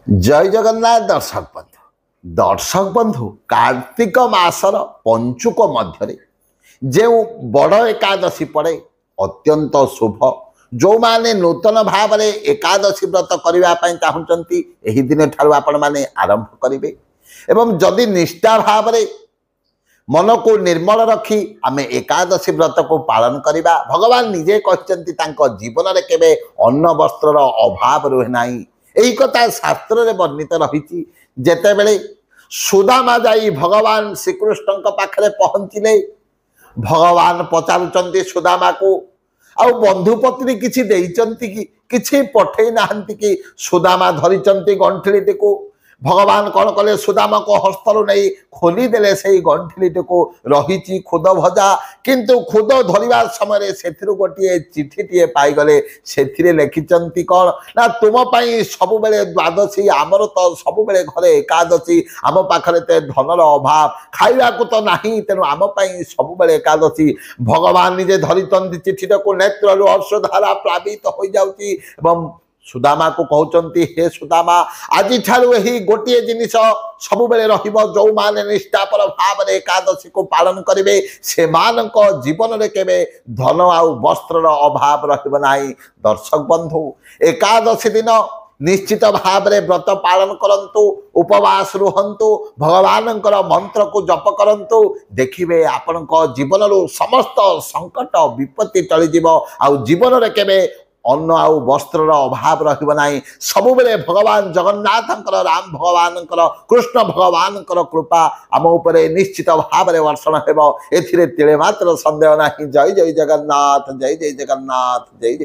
जय जगन्नाथ दर्शक बंधु कार्तिक मासर पंचुक मध्य जो बड़ एकादशी पड़े अत्यंत शुभ जो माने नूतन भाव में एकादशी व्रत करने चाहते यही दिन ठार आपण मैंने आरंभ करेंगे एवं जदि निष्ठा भाव में मन को निर्मल रखी आम एकादशी व्रत को पालन करवा भगवान निजे कहते जीवन में केवे अन्न वस्त्र अभाव रुहे ना यही कथा शास्त्र में वर्णित रही जेते बेले सुदामा जाई भगवान श्रीकृष्ण पाखे पहुँचले भगवान पचारुचंती सुदामा को आउ बंधु पत्नी किछि देइचंती कि किछि पठे नाहंती कि सुदामा धरिचंती गंठिलीटी को भगवान कौन कले सुदामा को हस्तरु नहीं खोली देले से गंठिलीटी को रही खुद भजा किंतु खुद धरिबा समय से गोटे चिठीटे पाईगले से लिखिंट कौन ना तुम सब बेले द्वादशी आमर तो सब बेले घरे एकादशी आम पाखे धनर अभाव खाइबा को तो नहीं तेणु आम सब बेले एकादशी भगवान निजे धरिचंती चिठीटा को नेत्र अश्रुधारा प्लावित हो जाउची एवं सुदामा को कहते हे सुदामा आज ठारू यही गोटे जिनिस सब बेले जो माने निष्ठापर भाव में एकादशी को पालन करेंगे से जीवन में केवे धन आउ वस्त्र अभाव रहा। दर्शक बंधु एकादशी दिन निश्चित भाव में व्रत पालन करंतु उपवास रुहंतु भगवान मंत्र को जप करंतु देखिए आपण जीवन समस्त संकट विपत्ति टलीज आउ जीवन में केवे अन्न आउ वस्त्र अभाव रहा सब बेले भगवान जगन्नाथ राम भगवान कृष्ण भगवान कृपा आम उपरे निश्चित भाव में वर्षण हो एथिरे तिले मात्र संदेह नहीं। जय जय जगन्नाथ जय जय जगन्नाथ जय जय।